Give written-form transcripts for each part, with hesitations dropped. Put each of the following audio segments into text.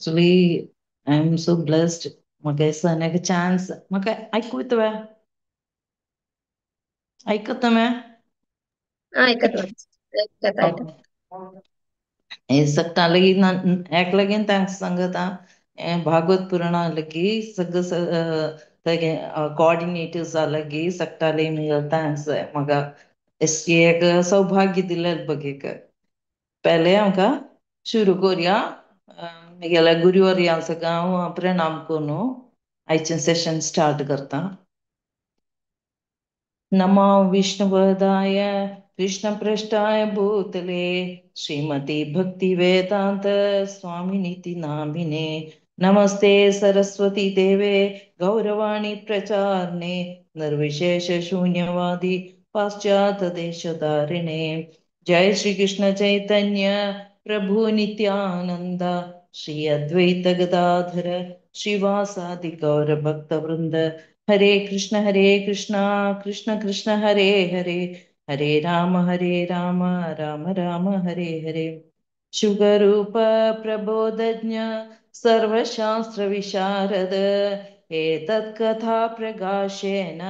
Actually, I'm so blessed. म्हाका सणाक chance म्हाका ऐकू येतवे ऐकत मे ऐकत ऐकत ऐकत हे सगळ्यालागी एकलागीन थँक्स सांगता भागवत पुराणालागी सगळं तेगे कोऑर्डिनेटर्स आलागी सगळ्याले मिळेल थँक्स म्हाका एक सौभाग्य दिलें बघेक पहले आमका शुरू करूया गेल्या गुरुवारी सगळं हांव प्रणाम करून आयचें सेशन स्टार्ट करता नमो विष्णुवदाय कृष्णपृष्ठाय भूतले श्रीमती भक्ति वेदांत स्वामिनीति नामिने नमस्ते सरस्वती देवे गौरवाणी प्रचारणे निर्विशेष शून्यवादी पाश्चात देशधारिणे जय श्री कृष्ण चैतन्य प्रभु नित्यानंद श्री अद्वैत गदाधर श्रीवासादि गौर भक्त वृंद हरे कृष्ण कृष्ण कृष्ण हरे हरे हरे राम राम राम हरे हरे शुगरूप प्रबोधज्ञ सर्वशास्त्र विशारद एतत्कथा प्रकाशेन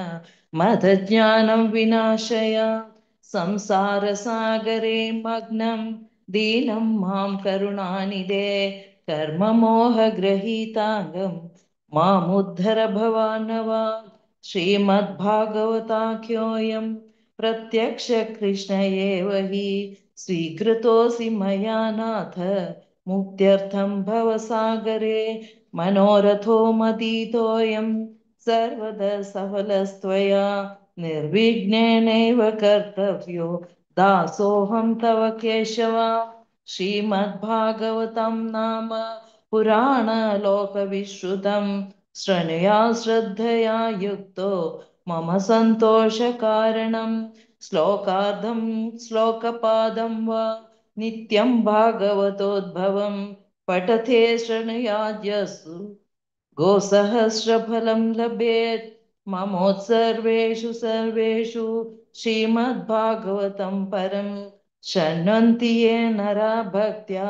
मदज्ञानं विनाशय संसार सागरे मग्नं दीनं मां करुणानिधे कर्ममोहग्रहीताङ्गं मामुद्धर भवानवा श्रीमद्भागवताख्योऽयं प्रत्यक्ष कृष्ण एव हि स्वीकृतोऽसि मया नाथ मुक्त्यर्थं भवसागरे मनोरथो मदीतोऽयं सर्वदा सफलस्त्वया निर्विघ्नेनैव कर्तव्यो दासोऽहं तव केशव श्रीमद्भागवतं नाम पुराणलोकविश्रुतं श्रृणुया श्रद्धया युक्तो मम सन्तोषकारणं श्लोकार्धं श्लोकपादं वा नित्यं भागवतोद्भवं पठते शृणुयाद्यस्तु गोसहस्रफलं लभेत् ममोत्सर्वेषु सर्वेषु श्रीमद्भागवतं परं शृण्वन्ति ये नरा भक्त्या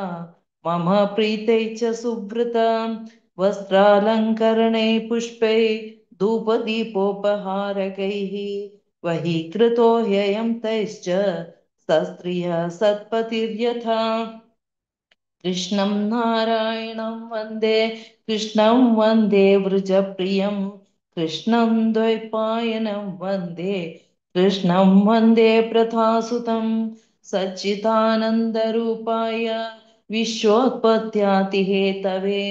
मम प्रीतै च सुवृतां वस्त्रालङ्करणै पुष्पै धूपदीपोपहारकैः वहीकृतो ह्ययं तैश्च सस्त्रियः सत्पतिर्यथा कृष्णं नारायणं वन्दे कृष्णं वन्दे वृजप्रियं कृष्णं द्वैपायनं वन्दे कृष्णं वन्दे प्रथासुतं सच्चिदानन्दरूपाय विश्वोत्पत्त्यादिहेतवे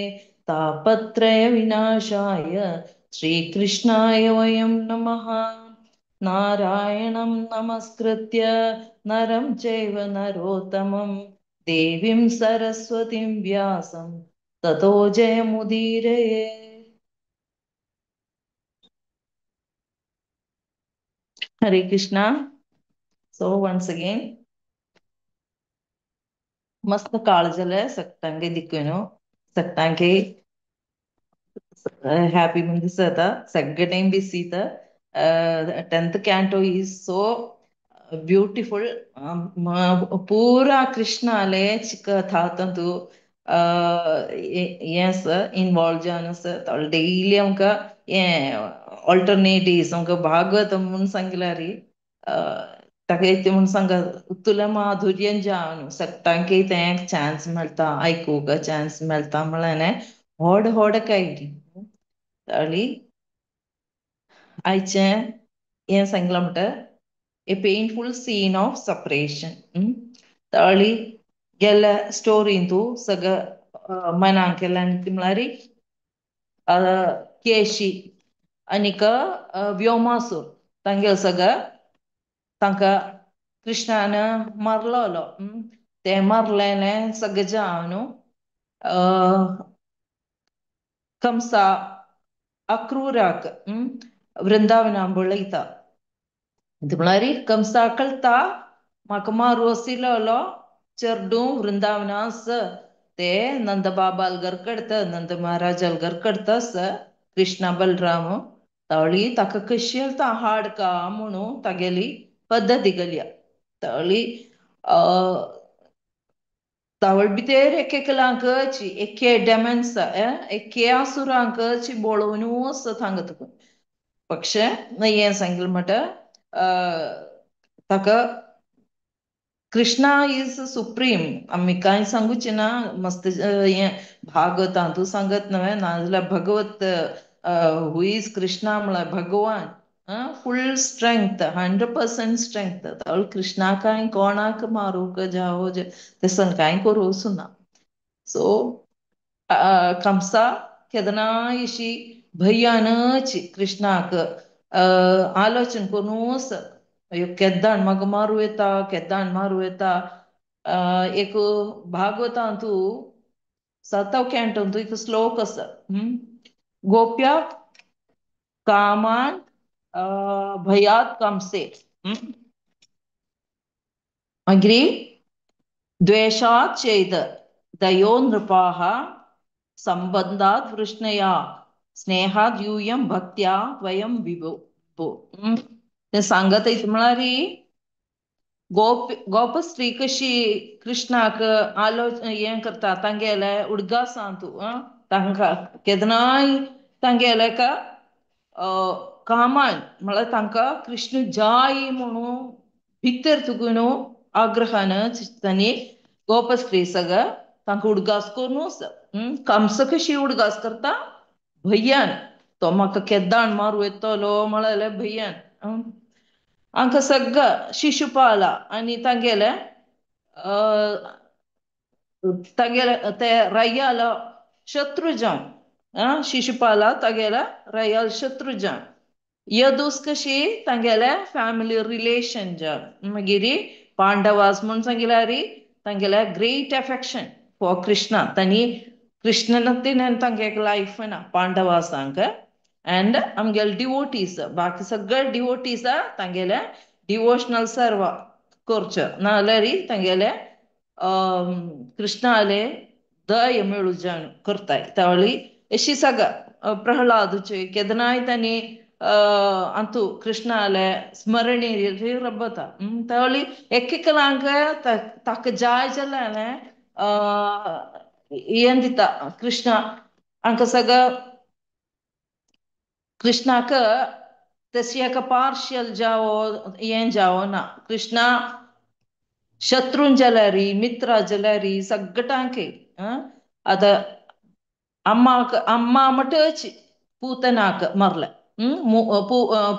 तापत्रयविनाशाय श्रीकृष्णाय वयं नमः नारायणं नमस्कृत्य नरं चैव नरोत्तमं देवीं सरस्वतीं व्यासं ततो जयमुदीरये हरे कृष्णा सो वन्स अगेन मस्त काळ झालंय सगळ्यांगे दिक्कून सगळ्यांगे happy ಮುಂದೆ ಸತ ಸಗ್ಗ ಟೈಮ್ ಬಿಸಿ ತ 10th canto is so beautiful ಪೂರಾ ಕೃಷ್ಣ ಅಲೆ ಚಿಕ್ಕ ಥಾತಂತು yes involved ಜಾನ ಸರ್ ಡೈಲಿ ಅಮ್ಕ alternate days ಅಮ್ಕ ಭಾಗವತ ಮುನ್ ಸಂಗಿಲಾರಿ ताका म्हण सांगा तुला माधुर्यन जावन सट्टांके तें चान्स मेळटा आयकूंक चान्स मेळटा म्हळ्यार व्हड व्हड कायली ताळी आयचें हें सांगलां म्हणटा ए पेनफुल सीन ऑफ सेपरेशन ताळी गेल्या स्टोरीन तू सगळं मनाक केला ती म्हळ्यार केशी आनीक व्योमासूर तांगेल सगळं तांकां कृष्णान मारलोलो ते मारलेले सगळे जावन कंसा अक्रूराक वृंदावनां बळयता म्हळ्यार कंसा कळटा म्हाका मारू वसिलोलो चेडूं वृंदावनास ते नंद बाबाल घर कड़ता नंद महाराजाल घर कड़तास कृष्णा बलराम तावळी ताका कशी हाडका म्हणून तागेली पद्धती गल्या तावळी तावळ भितर एक एकलांकची एके डेमेन्स एके आसुरांकची बोळवनूच थांगत पक्षे हें सांगलें म्हणट ताका कृष्णा इज सुप्रीम आमी कांय सांगुचें ना मस्त हें भागवतांतू सांगत न्हय नाजाल्यार भगवत हू इज कृष्णा म्हळ्यार भगवान फूल स्ट्रेंथ 100% स्ट्रेंथ कृष्णा कांय कोणाक मारूंक जावो तेसन कांय करूंच ना सो कंसा केदनाय इशी भयानची कृष्णाक आलोचन करूनच अयो केद्दाण म्हाका मारूं येता केद्दाण मारूं येता एक भागवतांतू 7व कॅन्टोंतू एक श्लोक आसा गोप्या कामान भयात कंसे मागीर द्वेषात् चेद दयो नृपाः संबंधात् वृष्णया स्नेहात् यूयं भक्त्या वयं विभो ते सांगत म्हळ्यार गोपस्त्री कशी कृष्णाक हें करता तांगेले उडगासांतू तांकां केदनाय तांगेले का कामान म्हळ्यार तांकां कृष्ण जाय म्हणून भितर तुगून आग्रहान तांणी गोपस्त्री सगळ्या तांकां उडगास करूनच कंस कशी उडगास करता भय्यान तो म्हाका केद्दाण मारूं येतलो म्हळ्यार भय्यान हांकां सगळं शिशुपाला आनी तांगेले ते रयाल शत्रुजन शिशुपाला तागेला रयाल शत्रुजन यदूस कशी तांगेले फॅमिली रिलेशन मागीर पांडवास म्हूण सांगिल्यार तांगेले ग्रेट एफेक्शन फॉर कृष्णा तांणी कृष्णन तांगे लायफ ना पांडवासांक अँड आमगेले डिवोटीज बाकी सगळे डिवोटीज तांगेले डिवोशनल सर्व करचे नाजाल्यार तांगेले कृष्णाले दय मेळू जावन करताय तावळी अशी सगळं प्रहलादचे केदनाय तांणी अंतू कृष्णाले स्मरणी रबता तावळी एक ताका जाय जाल्यार हें दिता कृष्णा हांकां सगळं कृष्णाक तशी एका पार्शियल जावो हें जावो ना कृष्णा शत्रून जाल्यार मित्रा जाल्यार सगळ्यांक आतां अम्मा मटच पूतनाक मारले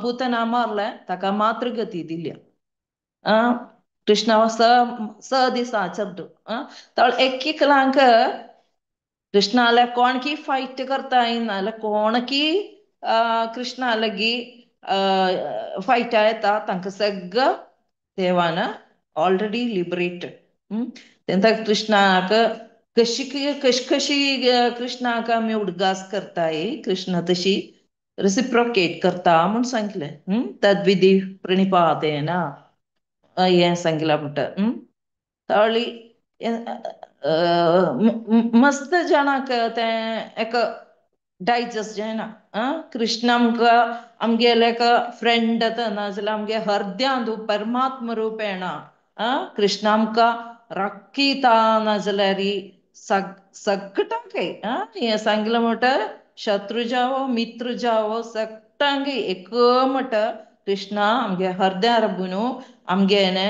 पूतना मारले ताका मातृगती दिल्या कृष्णा स दिसा चबडू एकलांक कृष्णाला कोणकी फायट करता नाल्यार कोणकी कृष्णा लगी फायटा येता तांकां सगळं देवान ऑलरेडी लिबरेटेड तेन्ना कृष्णाक कशी कृष्णाक आमी उडगास करताय कृष्ण तशी रेसिप्रोकेट करता म्हूण सांगलें तद्विधी प्रणिपातेन हें सांगलां म्हणटा तावळी मस्त जाणाक तें एक डायजस्ट जायना कृष्ण आमकां आमगेले फ्रेंड नाजाल्यार आमगे हृदयांत परमात्म रुपेण कृष्ण आमकां राखीता नाजाल्यार सगळ्यांक हें सांगलें म्हणटा शत्रु जावो मित्र जावो सगळ्यांक एक म्हणटा कृष्णा आमगे हृदयां राबून आमगेले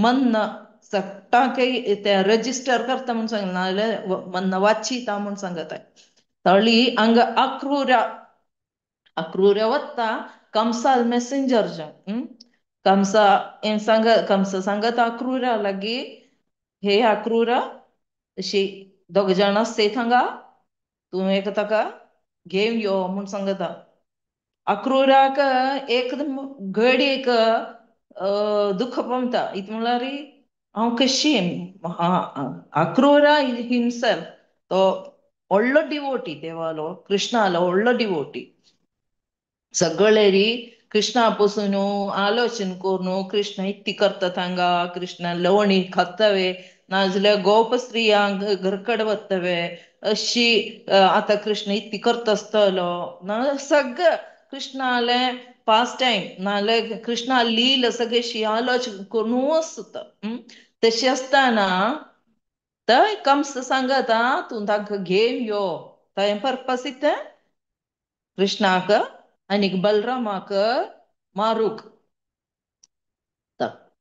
मन सगळ्यांक ते रजिस्टर करता म्हूण सांगलें नाजाल्यार मन वाचिता म्हूण सांगता ताळी हांगा अक्रूर वत्ता कंसाल मेसेंजर कंसा सांगत अक्रूरा लागी हे अक्रूरा अशी दोग जाण आसता हांगा तूं एक ताका घेवन यो म्हूण सांगता अक्रूराक एकदम घडयेक दुख पमता इत म्हळ्यार हांव कशी अक्रूरा हिमसेल्फ तो व्हडलो डिवोटी देवालो कृष्णालो व्हडलो डिवोटी सगळेरी कृष्णा पासून आलोचन करून कृष्ण इत्ती करता हांगा कृष्ण लवणी खातवे नाजाल्यार गोप स्त्रियांक घरकड वतवे अशी आतां कृष्ण इत्ती करता आसतलो ना सगळं कृष्णाले पास्ट टायम नाजाल्यार कृष्णा लील सगळेशी आलोचन करूनच तशें आसतना तर कंस सांगता तू तांकां घेवन यो थंय पर्पस इथे कृष्णाक आनी बलरामाक मारूक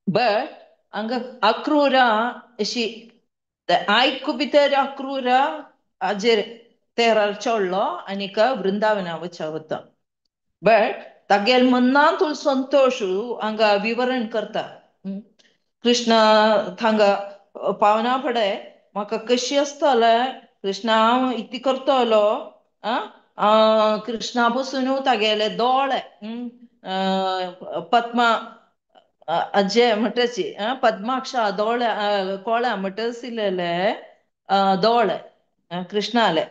बट हांगा अक्रूरा अशी आयकू भितर अक्रूरा हाजेर तेरार चडलो आनीक वृंदावना वचा वता बट तागेल मनांत तुल संतोष हांगा विवरण करता कृष्ण हांगा पावना फडे म्हाका कशी आसतले कृष्णा हांव इतली करतलो कृष्णा पासून तागेले दोळे पद्मा अजय म्हणटाची पद्माक्षा दोळे कोळ्या म्हणटसिलेले दोळे कृष्णाले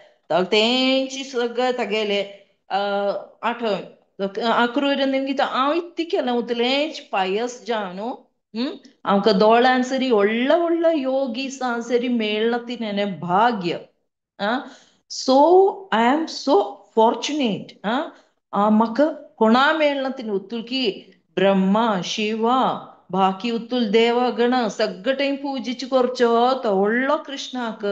तेंची सगळं तागेले आठवण अक्रूर निमगिता हांव इतली केलें उतलेंच पायस जावन आमकां दोळ्यान सरी व्हडलो व्हडलो योगी सरी मेळ्ळा तिणें भाग्य so I am so fortunate म्हाका कोणा मेळ्ळा तिणें उतुलकी ब्रह्मा शिवा बाकी उतुल देवगण सगळें पूजेची करच्यो तो व्हडलो कृष्णाक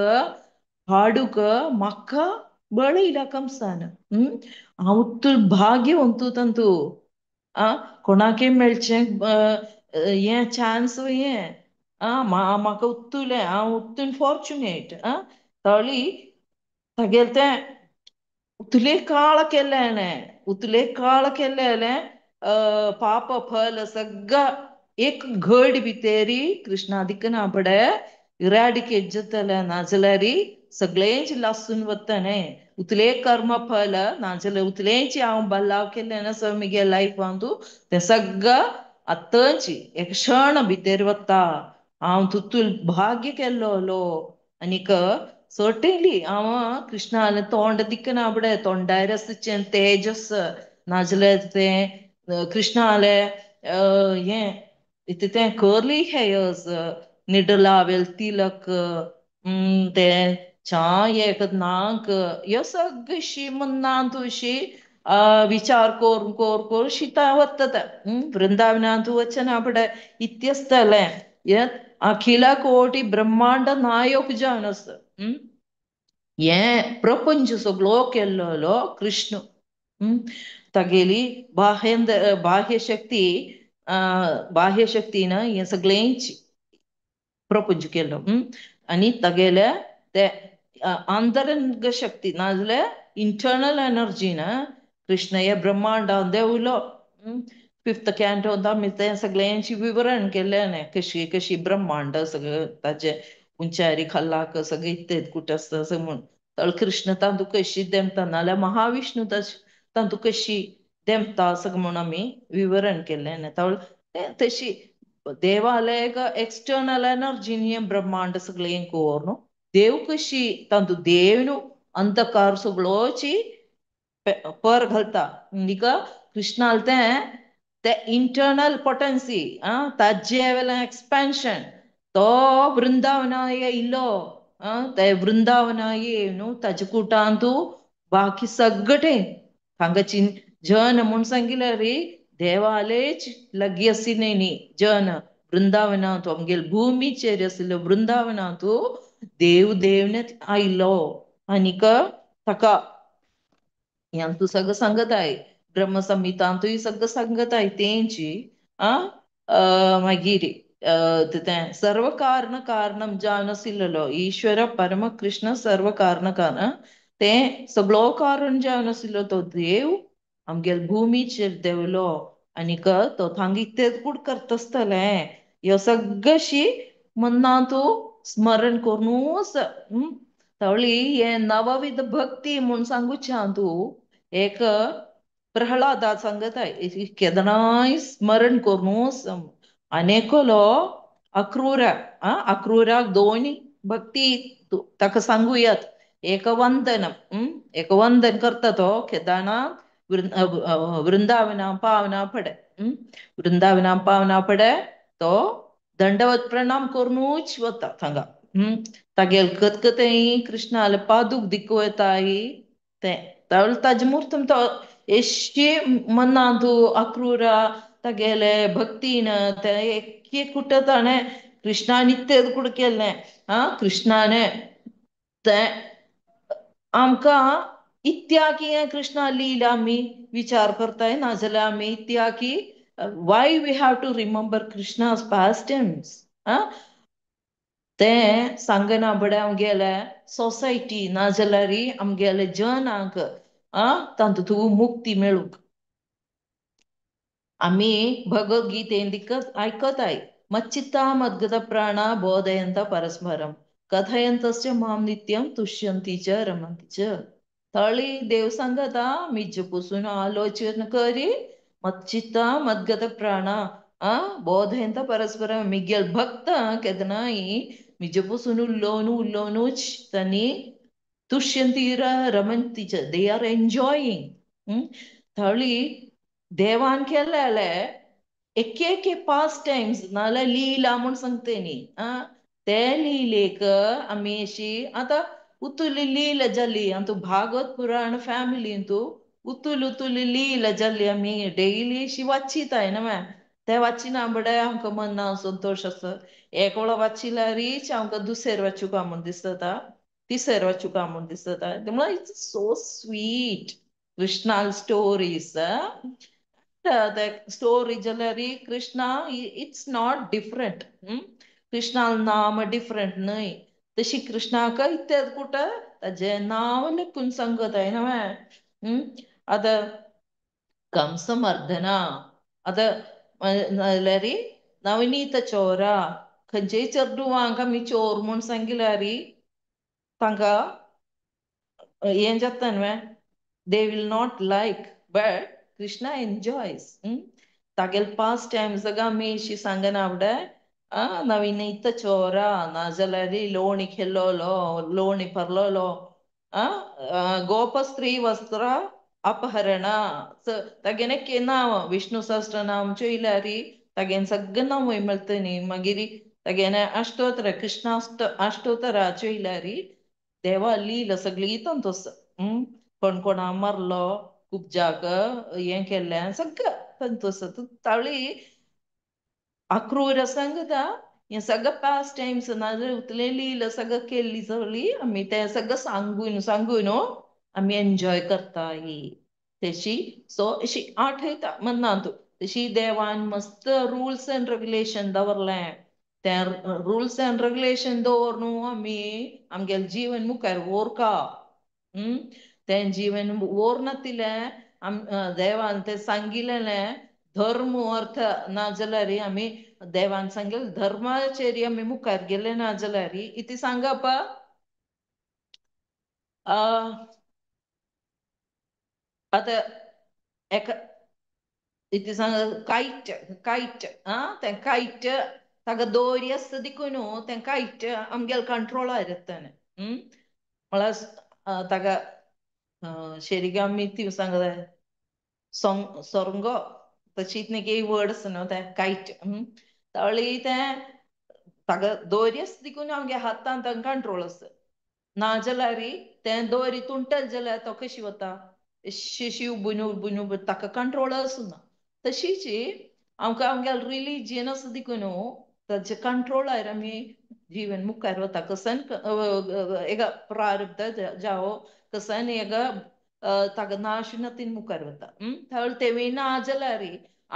हाडूक म्हाका बळ इला कंसान हांव उतूल भाग्यवंतू तंतू कोणाकय मेळचें हें चान्स हें म्हाका उत्तुलें हांव उत्तून फॉर्च्युनेट तळी तागेलें तें उतले काळ केलें उतले काळ केलें पाप फल सगळं एक घड भितरी कृष्णा दिकना पडे इराडिकेट जातलें नाजाल्यार सगळेंच लासून वता न्ही उतले कर्म फल नाजाल्यार उतलेंच हांव बल्लाव केलें ना सो म्हगे लायफांत तें सगळं आतांच एक क्षण भितर वता हांव तुतूल भाग्य केल्लो आनीक सर्टेनली हांव कृष्णालें तोंड दिकना पडे तोंडार आसचें तेजस नाजाल्यार तें कृष्णालें हें इतलें तें कर्ली हेयर्स निडर लावेल तिलक तें चाय एक नाक ह्यो सगळीशी मनांत अशी विचार कोर कोर कोर शिता वतात वृंदावनांत वचना पडे इतलें आसतलें अखिला कोटी ब्रह्मांड नायक जावन आसा हें प्रपंच सगळो केल्लो कृष्ण तागेली बाह्य शक्तीन हें सगळेंच प्रपंच केलो आनी तागेल्या ते अंतरंग शक्ती नाजाल्यार इंटरनल एनर्जीन कृष्ण हे ब्रह्मांडांत देवलो फिफ्थ कॅन्टोंत आमी तें सगळ्यांची विवरण केलें कशी कशी ब्रह्मांड सगळें ताचे उंचारी खल्लाक सगळें इत्तेत कुठ आसता म्हूण तळ कृष्ण तांतू कशी देमता नाल्यार महाविष्णू तांतू कशी देमता सगळें म्हूण आमी विवरण केलें तळ तशी देवालय एक्सटर्नल एनर्जीन हें ब्रह्मांड सगळें कोर न्हू देव कशी तांतू देव न्हू अंधकार सगळोची पर घालता म्हणीक कृष्णाल तें इंटरनल पोटेंसी ताजे वेल्यान एक्सपेन्शन तो वृंदावना येयलो ते वृंदावना ये न्हू ताजे कुटांतू बाकी सगळें हांगाची जन म्हूण सांगिल्यार देवालेच लगी आसी न्ही जन वृंदावनांत आमगेल भुमीचेर आशिल्लो वृंदावनांत देव देवनेत आयलो आनीक ताका हें तू सगळं सांगताय ब्रह्म संहितांतूय सगळं सांगताय तेंची मागीर तें सर्व कारणम जावन आशिल्लो ईश्वर परम कृष्ण सर्व कारण तें सगळो कारण जावन आशिल्लो तो देव आमगेल भुमीचेर देवलो आनीक तो थांग इत्तेच करता आसतलें ह्यो सगळीशी मनांत स्मरण करूनच तवळी हे नवविध भक्ती म्हूण सांगुचे तूं एक प्रल्हादा सांगताय केदनाय स्मरण करूनच अनेकलो अक्रूराक दोन भक्ती ताका सांगुयात एक वंदन करता तो केदारनाथ वृंदावना पावना पडे वृंदावना पावना पडे तो दंडवत प्रणाम करूनच वता थांगा तागेल खतखतें कृष्णाल पादूक दिको येताय तें ताजे मुहूर्तम तो एशी मनांत अक्रूरा तागेले भक्तीन ते एक कुट ताणें कृष्णाने तेच कुठं केलंय कृष्णाने ते आमकां इत्याकी कृष्णा लीला आमी विचार करताय नाजाल्यार आमी इत्याकी why we have to remember Krishna's pastimes ते सांगना बडे आमगेले सोसायटी नाजाल्यार आमगेले जनांक तातूंत मुक्ती मेळूंक आमी भगवद्गीतेन दिकत आयकताय मच्चित्ता मद्गत प्राणा बोधयंत परस्परम कथयंतस्य माम नित्यम तुष्यंती च रमंती च तळी देव सांगता मिज्ज पुसून आलोचन करी मच्चित्ता मद्गत प्राणा बोधयंत परस्परम मिगेल भक्त केदनाई मिज्ज पुसून उल्लोनूच तनी तुष्यंतीरा रमंतीच दे आर एन्जॉयिंग थळी देवान केलेले एके पास्ट टाइम्स नाल्यार लीला म्हूण सांगते न्ही ते लीलेक आमी अशी आतां उतुली लीला जाली आनी तूं भागवत पुराण फॅमिलीन तूं उतुली लीला जाली आमी डेली अशी वाचिताय न्हय ते वाचिना बडे आमकां मना संतोश आसा एक वेळा वाचिल्यारीच आमकां दुसरे वाचूंक म्हूण दिसता तिसरे वाचूंक म्हूण दिसता म्हळ्यार it's so sweet Krishna stories the story jalari krishna it's not different Krishna नाम डिफरंट न्हय तशी कृष्णाक इत्याद कुठं ताजे नाव लेकून सांगत आहे न्हय आतां कंसमर्दना आतां नाल्यार नवनीत चोरा खंयचेय चेडूवांक आमी चोर म्हूण सांगिल्यार तांकां हें जाता न्हय they will not like but krishna enjoys तागेल पास्ट टाइम्स आमी अशी सांगना आवडे नवीनीत चोरा नाजाल्यार लोणी खेळलोलो लोणी परलोलो गोप स्त्री वस्त्र अपहरण तागेन एके नांव विष्णू सहस्त्रनाम चोयल्यार तागेन सगळें नांव मेळटा न्ही मागीर तागेन अष्टोत्तर कृष्णाष्ट अष्टोत्तरा चोयल्यार देवा लीला सगळी तातूंत आसा कोण कोणा मारलो खूब जाग हें केल्लें सगळें तातूंत आसा ताळी अक्रूर सांगता हें सगळें पास्ट टाइम्स नाजाल्यार उतलें लीला सगळें केल्ली सगळी आमी तें सगळें सांगून आमी एन्जॉय करताय तेशी सो अशी आठयता म्हणना तूं तशी देवान मस्त रुल्स एंड रेगुलेशन दवरलें तें रुल्स एंड रेगुलेशन दवरून आमी आमगेलें जीवन मुखार व्हरका तें जीवन व्हरनातिलें देवान तें सांगिल्लें धर्म अर्थ नाजाल्यार आमी देवान सांगलें धर्माचेर आमी मुखार गेले नाजाल्यार इती सांगप आतां एका इती सांग कायट तें कायट ताका दोरी आसता देखून तें कायट आमगेल्या कंट्रोलार येता म्हळ्यार ताका शेरिगा आमी ती सांगता सोरंगो तशी न्ही वर्ड आसा न्हू तें कायट तळी तें ताका दोरी आसता देखून आमगे हातान ताका कंट्रोल आसता नाजाल्यार तें दोरी तुंटल जाल्यार तो कशी वता अशी उबून ताका कंट्रोल आसना तशीच आमकां आमगेलें रिलीजियन आसा देखून ताचे कंट्रोलार आमी जीवन मुखार वता कसन एक प्रारब्ध जावं कसन एक ताका नाशनतीन मुखार वता थळ तेवी ना जाल्यार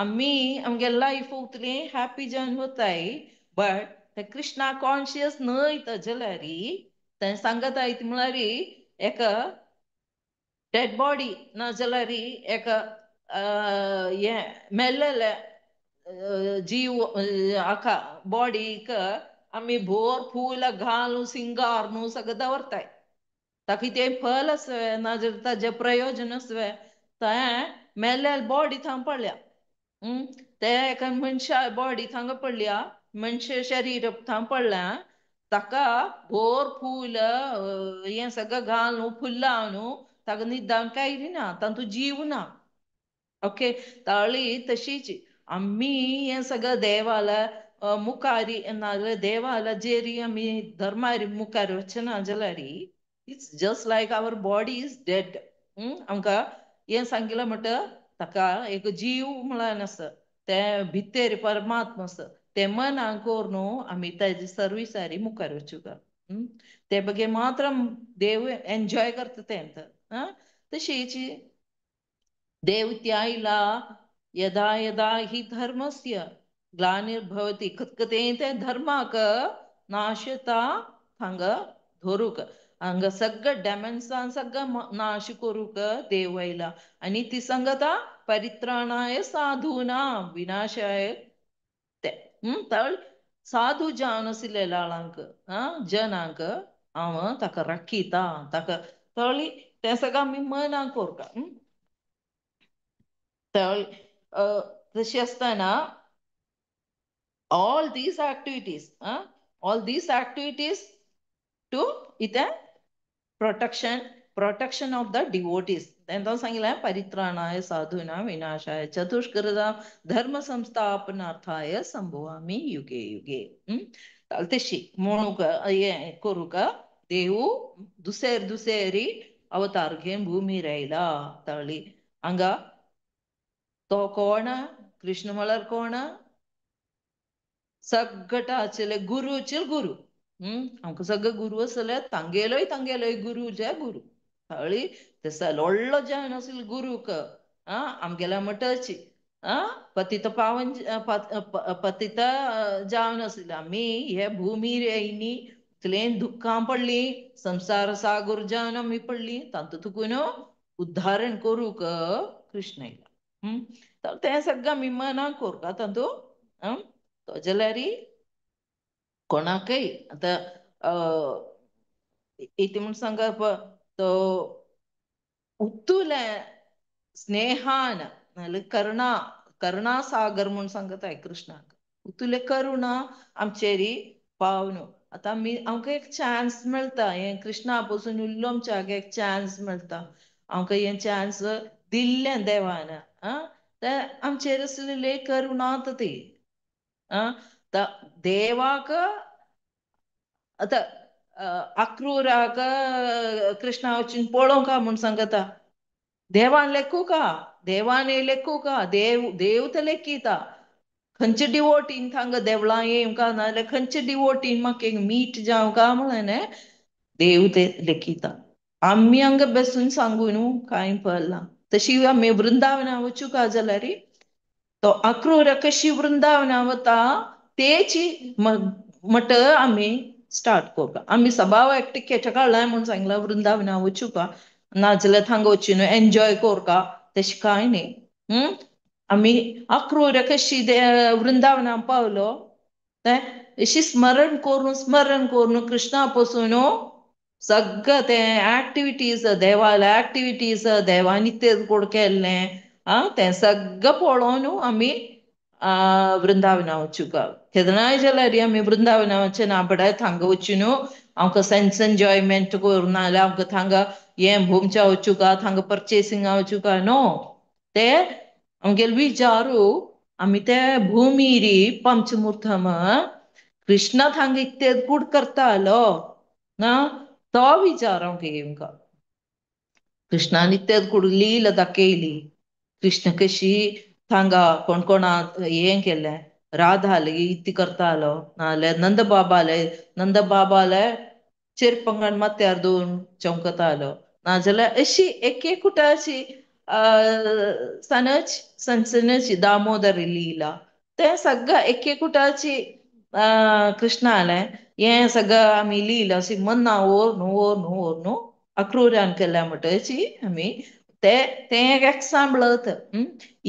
आमी आमगे लायफ उतली हॅप्पी जावन वताय बट ते कृष्णा कॉन्शियस न्हय जाल्यार तें सांगताय म्हळ्यार एक डेड बॉडी नाजाल्यार एक हें मेल्लेलें जीव हाका बॉडीक आमी भोर फूल घालून सिंगार न्हू सगळें दवरताय ताका तें फल आसवें नाजाल्यार ताजें प्रयोजन आसवें तें मेल्ल्या बॉडी थंय पडल्या ते एका मनशा बॉडी थांगा पडल्या मनशा शरीर थंय पडल्या ताका भोर फूल हें सगळें घालून फुल्लां न्हू ताका निदान कांय ना तातूंत जीव ना ओके ताळी तशीच आमी हें सगळें देवाला मुखारी नाजाल्यार देवाला जेरी आमी धर्मार मुखार वचना जाल्यार it's just like our body is dead आमकां हें सांगिल्लें म्हणटा ताका एक जीव म्हळ्यार आसा ते भितर परमात्मा आसा ते मन न्हू आम्ही त्याची सर्विसारी मुखार वचूका. ते बघे मात्र देव एन्जॉय करता तेंत. तशीच देव त्याईला यदा यदा हि धर्मस्य ग्लानिर्भवति खतखतें ते धर्माक नाशता हांग धोरूक हांगा सगळं डेमन्सां सगळं नाश करूक देव आयला. आणि ती सांगता परित्राणाय साधूना विनाशाय ते तळ साधू जावन आशिल्ल्या आळांक जनांक हांव ताका राखीता ताका तळी ते सगळं आमी मनाक कोरता. तळ तशी असताना all these activities to ite protection of the devotees. എന്താ सांगितलं परित्राणाय साधूना विनाशाय चतुष्कृता धर्म संस्थापनार्थाय संभवामी युगे युगे. तशी म्हणूक हे करूक देव दुसेरी अवतार घेवन भूमीर आयला. तळी हांगा तो कोण कृष्ण म्हळ्यार कोण सगळा आशिल्ले गुरूचे गुरु. आमकां सगळं गुरु आसले तांगेलोय गुरुचे गुरु. हळी तसा व्हडलो जावन आशिल्लो गुरूक आमगेल्या मठाची पतित पावन पतित जावन आशिल्ले आमी हे भुमीर येयनी इतलें दुख्खां पडली संसार सागर जावन आमी पडली तातूंतकून उद्धारण करूक कृष्ण येयला. तें सगळें आमी मनाक कोरता तातूंत तो जाल्यार कोणाकय आतां इति म्हूण सांगप तो उत्तुले स्नेहान करुणा सागर म्हूण सांगताय कृष्णाक. उत्तुले करुणा आमचेरी पावनो. आतां आमकां एक चान्स मेळटा हे कृष्णा पासून उरलो आमच्या हांगा एक चान्स मेळटा. आमकां हे चान्स दिल्लें देवान. ते आमचेर आसलेली करुणात ती देवाक आतां अक्रूराक कृष्णा वचून पळोवंक म्हूण सांगता. देवान लेखूका देव ते लेखीता. खंयचे डिवोटीन थांगा देवळां येवंका नाजाल्यार खंयचे डिवोटीन म्हाका एक मीट जावंका म्हळें देव ते लेखीता. आमी हांगा बसून सांगून कांय फल ना. तशी आमी वृंदावना वचूका जाल्यार तो अक्रूर कशी वृंदावना वता तेची मट आमी स्टार्ट करता. आमी सबाव एक टिकेट काडलाय म्हूण सांगला वृंदावना वचूका नाजाल्यार थांगा वचून एन्जॉय कोरका तशें कांय न्ही. आमी अक्रूर कशी वृंदावना पावलो ते अशी स्मरण करून कृष्णा पासून सगळं ते एक्टिविटीज देवाल्या एक्टिविटीज देवानी तें केल्लें तें सगळं पळोवन आमी वृंदावना वचूका. केदनाय जाल्यार आमी वृंदावना वचून आपणाय थांगा वचून आमकां सेन्स एन्जॉयमेंट करूं नाजाल्यार आमकां थांगा हें भोमच्या वचूका थांगा पर्चेसिंगा वचूका नो. ते आमगेले विचारू आमी ते भुमीरी पंचमुर्थम कृष्ण थांगा इतलें कूड करतालो तो विचार आमकां येवंका. कृष्णान इतलें कूड लीला दाखयली. कृष्ण कशी थांगा कोण कोणा हें केलें राधा इतली करतालो नाजाल्यार नंद बाबाले चिरपंगण माथ्यार दवरून चमकतालो नाजाल्यार अशी एकूटा अशी सनच दामोदर लीला ते सगळं एकूटाची कृष्णाले हें सगळं आमी लीला अशी मन्ना ओर अक्रूरान केल्या म्हणटची आमी ते एक एक्साम्पल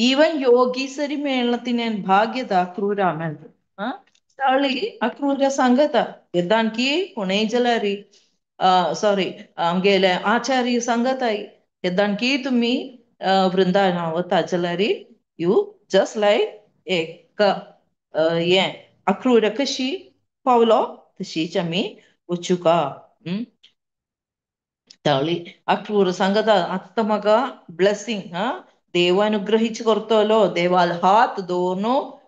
ಈವನ್ ಯೋಗಿ ಸರಿ ಮೇಳ್ತೀನಿ ಭಾಗ್ಯದ ಅಕ್ರೂರ ಆಮೇಲೆ ತಾಳಿ ಅಕ್ರೂರ ಸಂಗತ ಎದ್ದಾನ್ಕಿ ಪುಣೆ ಜಲಾರಿ सॉरी आमगेले आचार्य सांगताय एदानकी तुम्ही वृंदावन वता जाल्यार यू जस्ट लायक एक हें अक्रूर कशी पावलो तशीच आमी वचूका. तावळी अक्रूर सांगता आत्ता म्हाका ब्लेसिंग देव अनुग्रहीत करतलो देवाल हात दवरून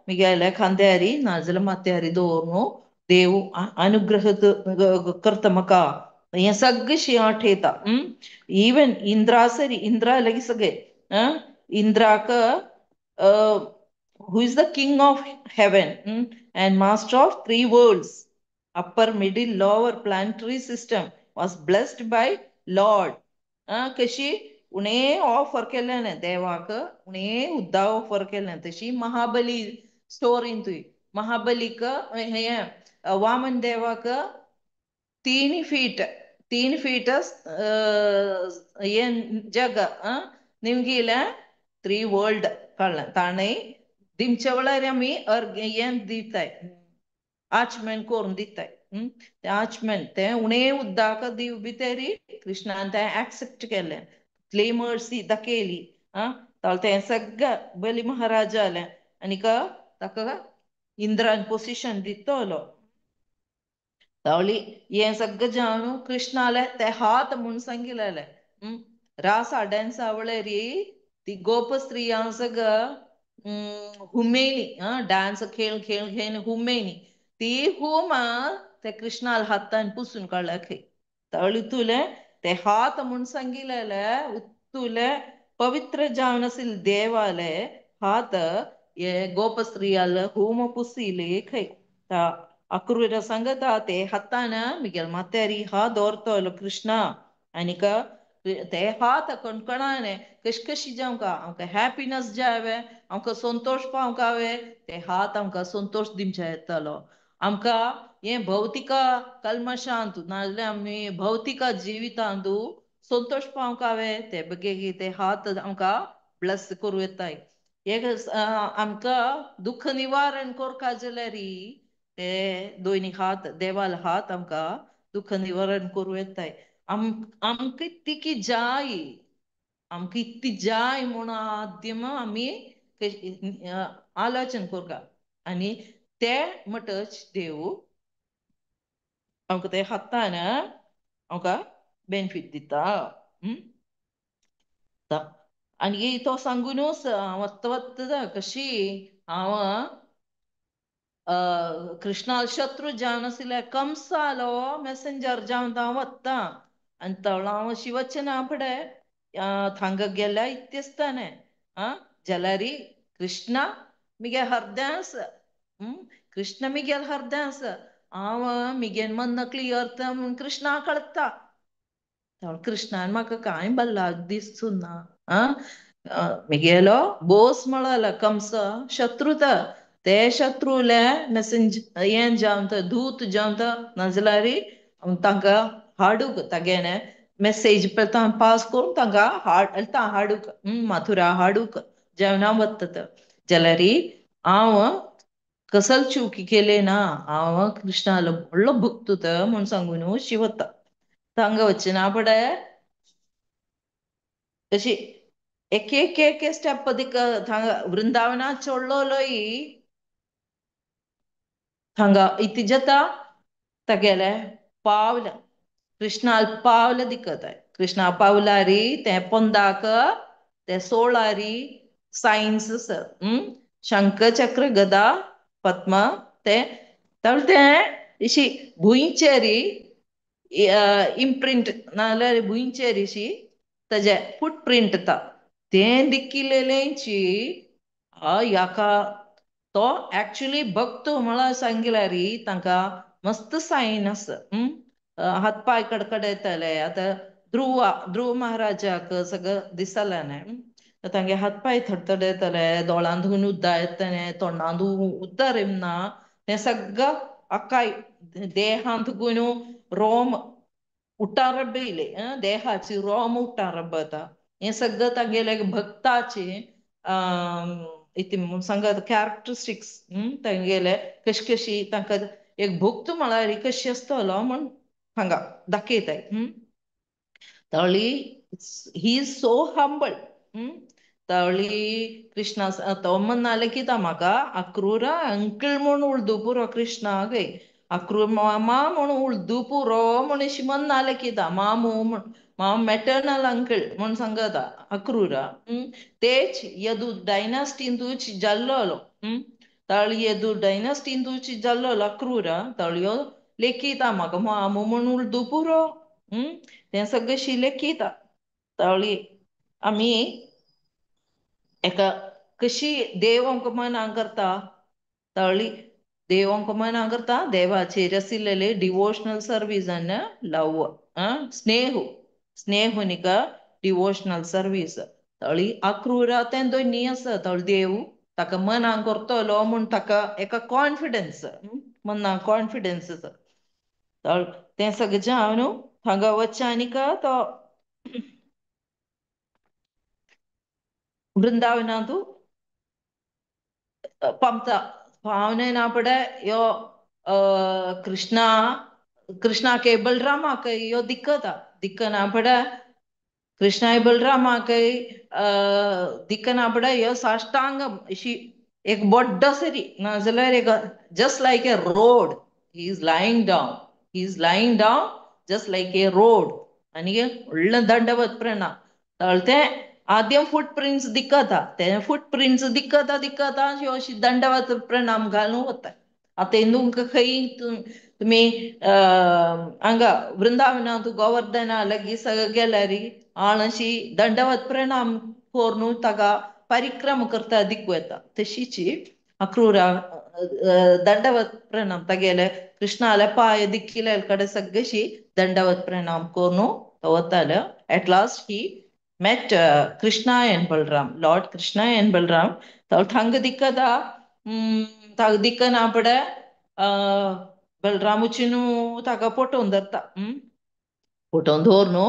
मिगेल्या खांद्यारी नाजाल्यार माथ्यारी दवरून देव अनुग्रह करता म्हाका हें सगळें शियां ठेयता. इवन इंद्रा सरी इंद्रा लागीं सगळे इंद्राक who is the king of heaven, and master of three worlds, upper, middle, lower planetary system, was blessed by Lord. कशी उणे ऑफर केल्याने देवाक उणे उद्दा ऑफर केल्याने तशी महाबली स्टोरीन तुई महाबलीक हे वामन देवाक 3 फीट 3 फीट ಏನ್ ಜಗ ನಿಮ್ಗಿಲ್ಲ 3 वर्ल्ड कळलं ताणें दिमचे वेळार आमी हें दिताय आचमेंट करून दिताय ते आचमेंट ते उणे उद्दाक दिव भितरी कृष्णान तें एक्सेप्ट केलें इतली मर्सी दाखयली तें सगळं बली महाराज जालें आनीक ताका इंद्रान पोसिशन दितलो तावली हें सगळं जावन कृष्णाले ते हात म्हूण सांगिल्लें रास डान्स आवळेरी ती गोप स्त्रियां सगळं हुमेनी डान्स खेळ खेळ खेळ हुमेनी ती हुम ते कृष्णाल हातान पुसून काढला तावली तुले ते हात म्हूण सांगिल्लें तुले पवित्र जावन आसिल देवाले हात हे गोप स्त्रियाल हुम पुसिले खै अक्रूर सांगता ते हातान मिगेल मातेरी हात दवरतलो कृष्णा आनीक ते हात कणकणाने कशी जावंका आमकां हॅपिनस जावे आमकां संतोष पावकावे ते हात आमकां संतोष दिवचे येतलो आमकां हे भौतिक कल्मशांत नाजाल्यार आमी भौतिक जिवितांत संतोष पावकावे ते बेगी ते हात आमकां ब्लेस करूं येताय एक आमकां दुख निवारण करता जाल्यार ते दोनी हात देवाल हात आमकां दुख निवारण करूं येताय आमकां तिकी जाय आमकां इतली जाय म्हूण आद्यम आमी आलोचन करता आनी ते म्हणटच देव आमकां ते हातान आमकां बेनिफीट दिता आनी तो सांगूनच वत्ता वत्ता कशी हांव कृष्णाल शत्रू जावन आशिल्ले कंसालो मेसेंजर जावन हांव वत्ता आनी तवळो हांव अशी वचना फुडे थांगा गेल्या इत्तेस्ताने जाल्यार कृष्णा मिगे हरदेस कृष्ण मिगेल हरदेस हांव मिगेन मन क्लियर म्हूण कृष्णा कळता कृष्णान म्हाका कांय भल्ला दिसून ना मिगेलो बोस म्हळाला कंस शत्रुत ते शत्रुले मेसेंज हें जावन दूत जावन नाजाल्यार तांकां हाडूक तागेले मेसेज पास करून तांकां हाडूक मथुरा हाडूक जेवणा वता जाल्यार हांव कसल चुकी केले ना हांव कृष्णालो व्हडलो भक्त म्हूण सांगून शिवता तांगा वचना फुडे अशी एक एक एक स्टेप थांगा वृंदावना चोडलोय थांगा इति जाता तागेले पावल कृष्णाल पावल दिखताय कृष्णा पावलारी ते पोंदाक ते सोळारी सायन्स शंख चक्र गदा पद्म ते इशी भुंयचेरी इम्प्रिंट नाल्यार भुंयचेर इशी ताजे फुटप्रिंट तें दिकिलेलेंची हाका तो एक्चुअली भक्त म्हळ्यार सांगिल्यार तांकां मस्त सायन आसा हात पाय कडकडयताले आतां ध्रुव महाराजाक सगळं दिसलें न्ही तांगे हात पाय थरथरयताले दोळांतून उद्दा येताले तोंडांत उद्दा रेमना तें सगळं आकाय देहांत रोम उट्टारबयले देहाची रोम उट्टारबता हें सगळं तांगेले भक्ताचे सांगात कॅरेक्टरिस्टिक्स तांगेले कशी कशी तांकां एक भक्त म्हळ्यार कशी आसतलो म्हूण हांगा दाखयताय तावळी ही इज सो हंबल तावळी कृष्णा तो म्हणनाले कित्या म्हाका अक्रूरा अंकल म्हूण उलदू पुरो कृष्णाक अक्रूर मामा म्हूण उलदू पुरो म्हूण अशी म्हणनाले कित्या मामू म्हूण माम मॅटर्नल अंकल म्हूण सांगता अक्रूरा तेच यदू डायनास्टींतूच जाल्लोलो ताळी येदू डायनास्टींतूच जाल्लोलो अक्रूरा ताळयो लेखिता म्हाका मामू म्हूण उलदू पुरो तें सगळें लेखिता तावळी आमी एका कशी देव आमकां मना करता तळी देव आमकां मना करता देवाचेर आशिल्लेले डिवोशनल सर्वीसान लव स्नेह स्नेहुनिका डिवोशनल सर्वीस तळी अक्रूरा तें दोनी आसा तळ देव ताका मना करतलो म्हूण ताका एका कॉन्फिडन्स मना कॉन्फिडन्स तळ तें सगळें जावन हांगा वच्चानिका तो वृंदावनांतू पंपता पावनेनापडे यो कृष्णा कृष्णाके बलरामाक यो दिक्कनापडे कृष्णाय बलरामाकय दिक्कनापडे यो साष्टांगम अशी एक बड्डो सरी नाजाल्यार एक just like A road he is lying down just like A road आनी व्हडलें दंडवत प्रणाम तळते आद्यम फुटप्रिंट्स दिक्कता ते फुटप्रिंट्स दिक्कता ह्यो अशी दंडवत प्रणाम घालून वता आतां तुमकां खंय तुमी हांगा वृंदावनांत गोवर्धना लागीं गेल्यार अशी दंडवत प्रणाम करून ताका परिक्रम करता दिकू येता तशीची अक्रूरा दंडवत प्रणाम तागेले कृष्णाले पांय दिक्किले कडेन सगळीशी दंडवत प्रणाम करून वताले at last he met Krishna and Balram, Lord Krishna and Balram. Thang dikkada, thang dikkana apade Balramuchinu taga poton datta. Poton dhorno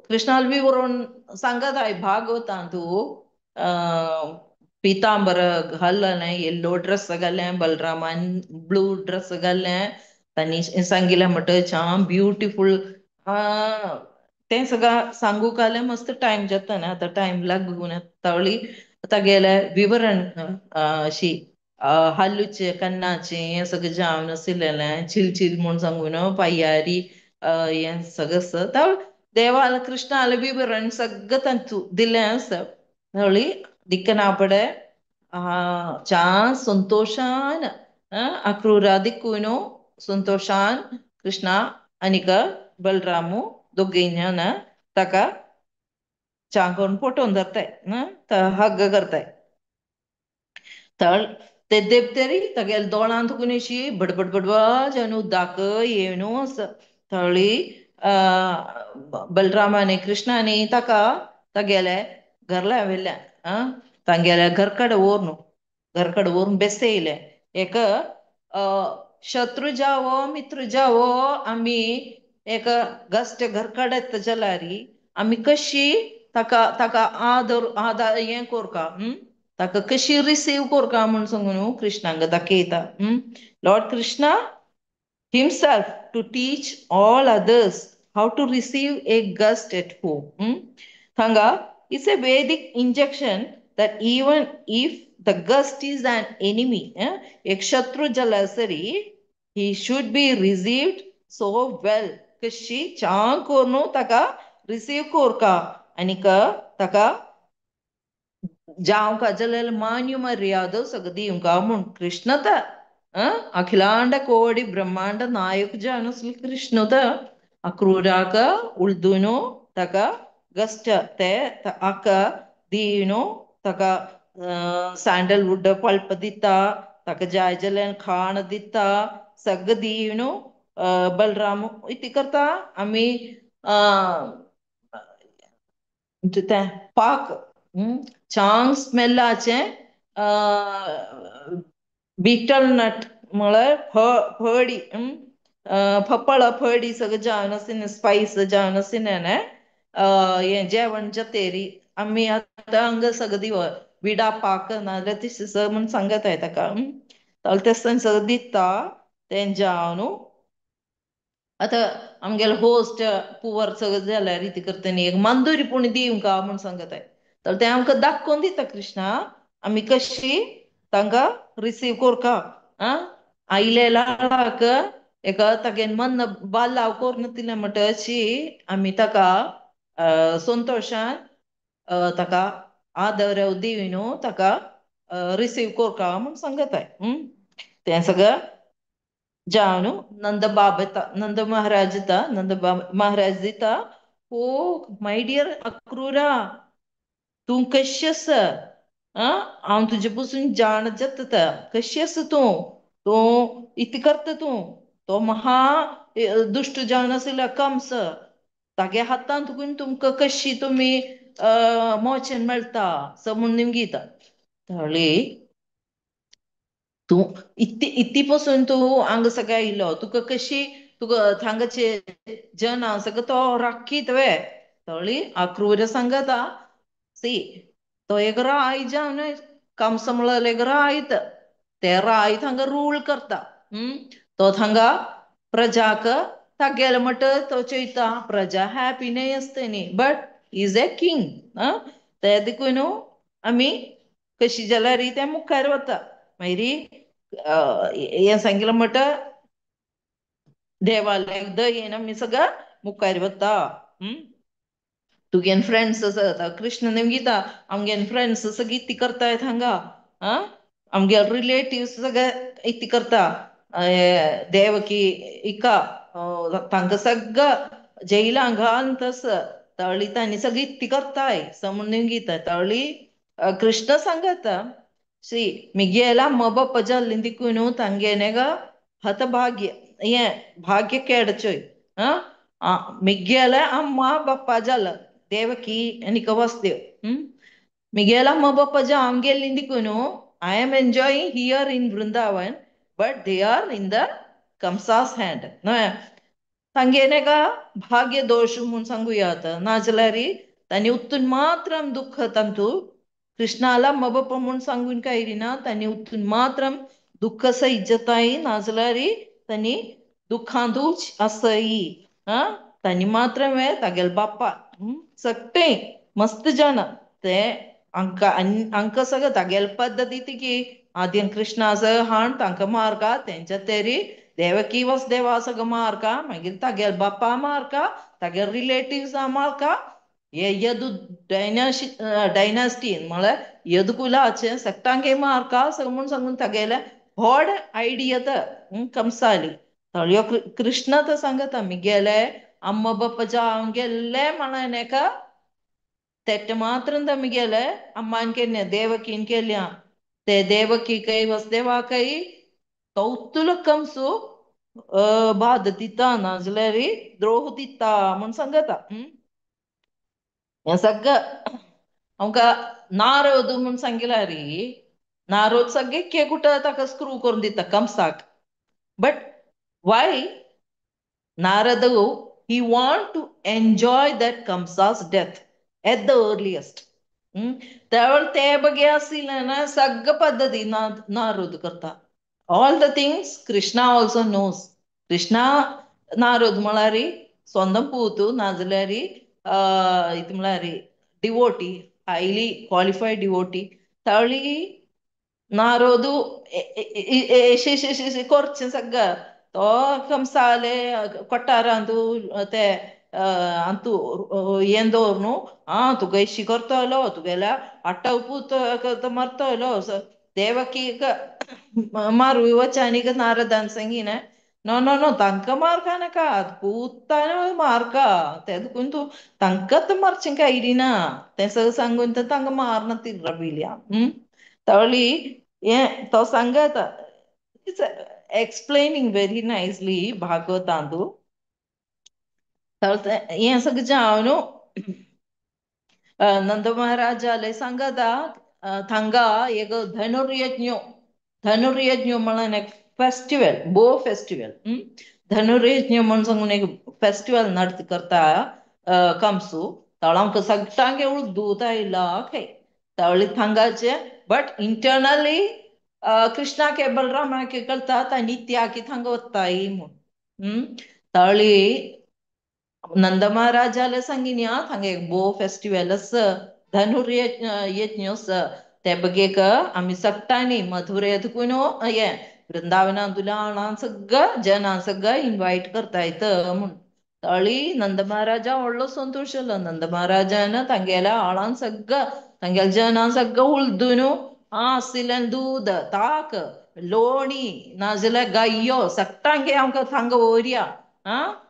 Krishna bhi voron sangadai Bhagavatantu पीतांबर घालने येल्लो ड्रेस घालें बलरामान ब्लू ड्रेस घालें तांणी सांगिल्लें म्हणटा छान beautiful तें सगळं सांगूक जाल्यार मस्त टायम जाता ना आतां टायम लागून तवळी तागेले विवरण अशी हालूचे कन्नाचे हें सगळें जावन आशिल्लें चिल म्हूण सांगून पायारी हें सगळें देवाल कृष्णाले विवरण सगळें तांचू दिल्लें आसा तवळी दिक्कनापडे छान संतोषान अक्रूरा दिक्कून संतोषान कृष्णा आनीक बलरामू दोगेन ताका च्या करून पोटोवन धरताय हग्ग करताय तळ ते देपतेरी तागेले दोळांत कुणीशी बडबड जावन उद्दाक येवनू आसा तळी बलरामानी कृष्णानी ताका तागेले घरला वयल्या तांगेले घरकडेन व्हरून बेसयले एक शत्रु जावो मित्र जावो आमी एक घश्ट घरकडेत जाल्यार आमी कशी ताका आदर हें कोरका ताका कशी रिसीव कोरका म्हूण सांगून कृष्णांक दाखयता Lord Krishna himself to teach all others how to receive a guest at home. Thanga is a Vedic injection that even if the guest is an enemy, ek shatru jalasari, he should be received so well. Kashi chan korno taka receive korka anika taka जावं जाल्यार मान्य मर्यादो सगळं दिवंका म्हूण कृष्णता अखिलांड कोडी ब्रह्मांड नायक जावन असले कृष्णत अक्रूराक उलदून ताका गस्ट ते हाका दिवन ताका सॅन्डलवूड पळप दिता ताका जाय जाल्यार खाण दिता सगळें दिवन बलराम इती करता आमी तें पाक छान स्मेलाचें बीटल नट म्हळ्यार फळी फळां फळी सगळें जावन आशिल्लें स्पायस जावन आशिल्लें हें जेवण जातेरी आमी आतां हांगा सगळें दिव विडा पाक नाजाल्यार तिस म्हूण सांगताय ताका तें सगळें दिता तें जावन आतां आमगेले होस्ट पुवर सगळें जाल्यार इती करतना एक मांदूरी पूण दिवंका म्हूण सांगताय तर तें आमकां दाखोवन दिता कृष्णा आमी कशी तांकां रिसीव कोरका आयले लाळाक एक तागेन मन बालाव कोरून दिलें म्हणटा अशी आमी ताका संतोशान ताका आदर दिवन ताका रिसीव कोरका म्हूण सांगताय तें सगळें जावन नंद बाब येता नंद महाराज येता नंद महाराज दिता ओ माय डियर अक्रूरा तूं कशी आसा हांव तुजे पासून जाण जाता कशी आसा तू इतकें करता तो महा दुष्ट जाण आसला कंस तागे हातांत तुमकां कशी तुमी मोचन मेळटा म्हूण निमगीता तळी तू इत्ती पासून तू हांगा सगळ्या आयलो तुका कशी तुका हांगाचे जन सगळं तो राखीत वे तळी अक्रूर सांगता सी तो एक राय जावन कंस म्हळ्यार एक रायत ते रायत हांगा रूल करता तो हांगा प्रजाक तागेले मट तो चयता प्रजा हॅपी न्ही आसता न्ही बट इज ए किंग ते देखून आमी कशी जाल्यार ते मुखार वता मागीर हें सांगितलं मट देवालयाक दयेन आमी सगळं मुखार वता तुगेन फ्रेंड्स आसा कृष्ण निमगीता आमगेन फ्रेंड्स सगळीं इत्ती करतायत हांगा आमगे रिलेटिव्ह सगळे इत्ती करता देवकी इका तांकां सगळं जैलांक घालन तस तळी तांणी सगळी इत्ती करताय समून निमगीता तळी कृष्ण सांगता ಶ್ರೀ ಮಿಗೆಲ ಮೊಬಪ್ಪ ಜಲ್ಲಿಂದಿಕ್ಕೂನು ತಂಗೇನೆಗ ಹತಭಾಗ್ಯ ಏ ಭಾಗ್ಯಕ್ಕೆ ಅಡಚೋಯ್ ಮಿಗ್ಗೆಲ ಅಮ್ಮ ಬಪ್ಪ ಜಲ್ಲ ದೇವಕಿ ಎನಿಕ ವಸ್ದೇವ್ ಮಿಗೆಲ ಮೊಬಪ್ಪ ಜ ಅಂಗೆಲ್ಲಿಂದಿಕ್ಕೂನು I am enjoying here in Vrindavan but they are in the Kamsa's hand तांगेने का भाग्य दोष म्हणून सांगूयात नाजाल्यार तांणी उत्तून मात्रम दुःख तांतू कृष्णाला मबप म्हणून सांगून काय ना तांणी उत्तून मात्रम दुःख सहिजताय नाजाल्यार तांणी दुःखांतूच आसय तांणी मात्रम तागेल बाप्पा सगळे मस्त जाण ते अंक सगळं तागेल पद्दती की आद्यन कृष्णाच हाण तांकां मारका तेंच्या तेरी देवकी वसुदेवा सगळं मारका मागीर तागेल बाप्पा मारका तागेल रिलेटिव्स मारका हे यदु डायनास्टीन म्हळ्यार यदुकुलाचे सट्टांगे मारका म्हूण सांगून तागेले व्हड आयडिया कंसाली तळयो कृष्ण तर सांगता मिगेले अम्म बप्पाच्या हांव गेल्ले म्हण एका तेट मात्र मिगेले अम्मान केल्या देवकीन केल्या ते देवकी कೈ वसुदेवाकೈ तौतुल कंसू बाध दिता नाजाल्यार द्रोह दिता म्हूण सांगता हें सगळं आमकां नारद म्हूण सांगिल्यार नारद सगळे केकुट ताका स्क्रू करून दिता कंसाक but why Narad he want to enjoy that Kamsa's death at the earliest त्यावेळेस ते बगे आसले ना सगळं पद्धती नारद करता all the things Krishna also knows Krishna Narad म्हळ्यार स्वंदम पूतू नाजाल्यार ಇದು म्हळ्यार डिवोटी highly qualified डिवोटी ताळी नारदू करचें सगळं तो कंसाले कोट्टारांतू ते अंतू हें दवर न्हू तुका इशी करतलो तुगेल्या आट्टा पूत मरतलो देवकीक मारू वचानीक नारदान सांगीन नो नो नो तांकां मारका नाका पूतान मारका ते देखून तूं तांकांच मारचें काय ना तें सगळं सांगून तांकां मारना ती रबिल्या तळी हें तो सांगता इट्स एक्सप्लेनिंग वेरी नायसली भागवतांतू हें सगळें जावन नंद महाराजाले सांगता थांगा एक धनुर्यज्ञ म्हणून एक फेस्टिवल बो फेस्टिवल धनुर्यज्ञ म्हणून सांगून एक फेस्टिवल नडत करता कंसू तळांक सगळ्यांगे दूत आयला तळी थांगाचे बट इंटरनली कृष्णा के बलरामा के कळता तांणी त्यागी थांगा वताय म्हूण तळी नंद महाराजाले सांगिन्या थांगा एक बो फेस्टिवल धनुर्यज्ञ ते बगेक आमी सट्टांनी मथुरेतून हे वृंदावनांतुल्या हांगा सगळं जनां सगळं इन्वायट करतायत म्हूण तळी नंद महाराजा व्हडलो संतोश जालो नंद महाराजान तांगेल्या आळान सगळं तांगेल्या जनां सगळं उलदून आसिल्लें दूद ताक लोणी नाजाल्यार गायो सट्टांगे आमकां थांगा व्हरया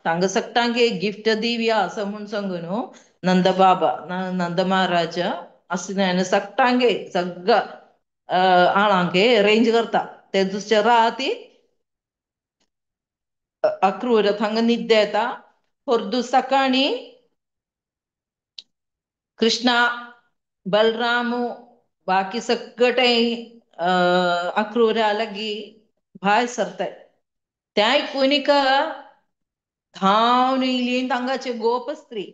तांगा सट्टांगे गिफ्ट दिवया असं म्हूण सांगून नंद बाबा नंद महाराज असण्याने सक्टांगे सगळं आळांके अरेंज करता ते दुसऱ्या राती अक्रूर थंग निद्ದೆ येता ಹೊರದು सकाळी कृष्णा बलरामू बाकी सगळे अक्रूरा लगी भायर सरताय त्या कुणिक धावन इली तांगाचे गोप स्त्री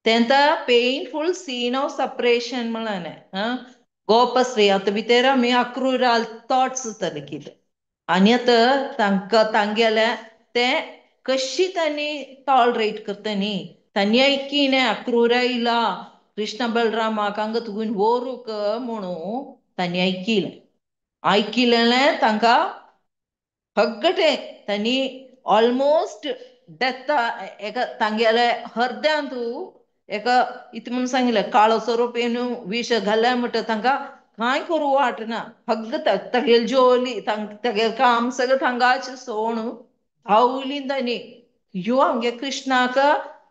तेंता पेनफुल सीन ऑफ सेपरेशन म्हणाने गोपश्री आता भितर आमी अक्रूराल थॉट्स जातले कितें आनी आतां तांकां तांगेले ते कशी त्यांनी टॉलरेट करता न्ही त्यांनी ऐकीने अक्रूरा इला कृष्ण बलरामाक हांगा तुगून वोरूक म्हणून त्यांनी ऐकिलें तांकां हगटे त्यांनी ऑलमोस्ट डेथ एका तांगेले हरद्यांतू एका इत म्हणून सांगिल्लें काळो सोरोप येवन विश घाल्या म्हणटा तांकां कांय करूं वाटना हग्ग तेगेली जोली तेगेलें काम सगळें तांगाचें सोण धांवली तांणी यो आमगे कृष्णाक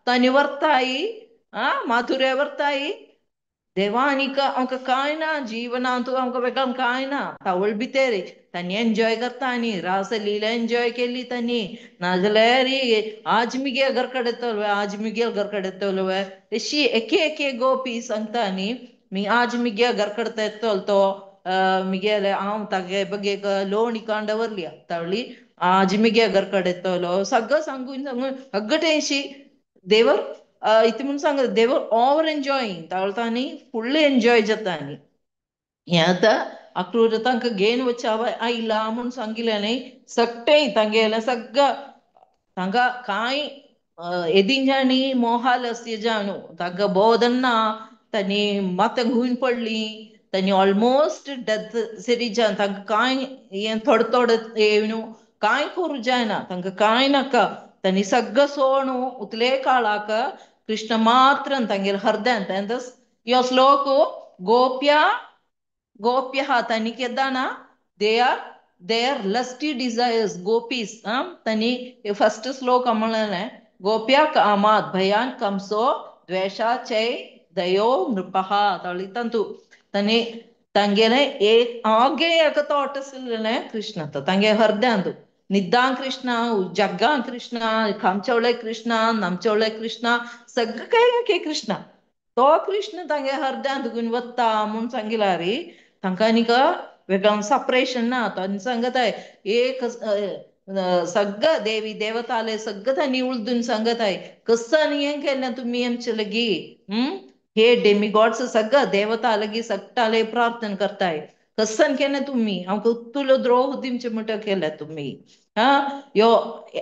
तांणी व्हरताय माथुरे व्हरताय देवा आनीक आमकां कांय ना जिवनांतू आमकां वेगळें कांय ना तावळ भितर तांणी एन्जॉय करता न्ही रासलीला एन्जॉय केली तांणी नाजाल्यार आज मिगे घर कडेन तोलवे आज मिगे घर कडेन तोलवे अशी एके गोपी सांगता न्ही मी आज मिगे घर कडेन तोलतो मिगेले हांव तागे बगेक लोण इकांड दवरली तावळी आज मिगे घर कडेन तोलो सगळं सांगून सांगून हग्गटेशी देवर इतू म्हणून सांग देवर ओवर एन्जॉयींग तावळ तांणी फुल्ल एन्जॉय जाता न्ही हें आतां अक्रूर तांकां घेवन वचाव आयला म्हूण सांगिल्लें न्ही सक्टें तांगेलें सगळं तांकां कांय एदिंजाणी मोहालस्य जाणू तांकां बोधना तांणी माथ्याक घुवन पडलीं तांणी ऑलमोस्ट डेथ सिरीजान तांकां कांय हें थोडे थोडे येवन कांय करूं जायना तांकां कांय नाका तांणी सगळं सोण उतले काळाक कृष्ण मात्र तांगेले हरद्यान तेन्ना यो श्लोक गोप्य तांणी केद जाणा देर लस्टी डिझायर्स गोपीस तांणी फर्स्ट श्लोक म्हणलें गोप्या कामात भयान कंसो द्वेषा चै दयो नृपहा तावळी तंतू तांणी तांगेलें एक आगे एक थॉट आसलेलें कृष्ण तांगे हरद्यांत निद्दां कृष्ण जग्गां कृष्ण खामचेवळे कृष्ण नामचेवळे कृष्ण सगळे कृष्ण तो कृष्ण तांगे हरद्यांत घेवन वता म्हूण सांगिला रे तांकां आनीक वेगळें सपरेशन ना तांणी सांगताय एक सगळं देवी देवताले सगळं तांणी उलदून सांगताय कसं हें केलें तुमी आमचे लगीं हे डेमिगॉड्स सगळं देवता लगीं सगळ्याले प्रार्थना करताय कसं केलें तुमी आमकां तुलो द्रोह दिवचे म्हणटा केलें तुमी यो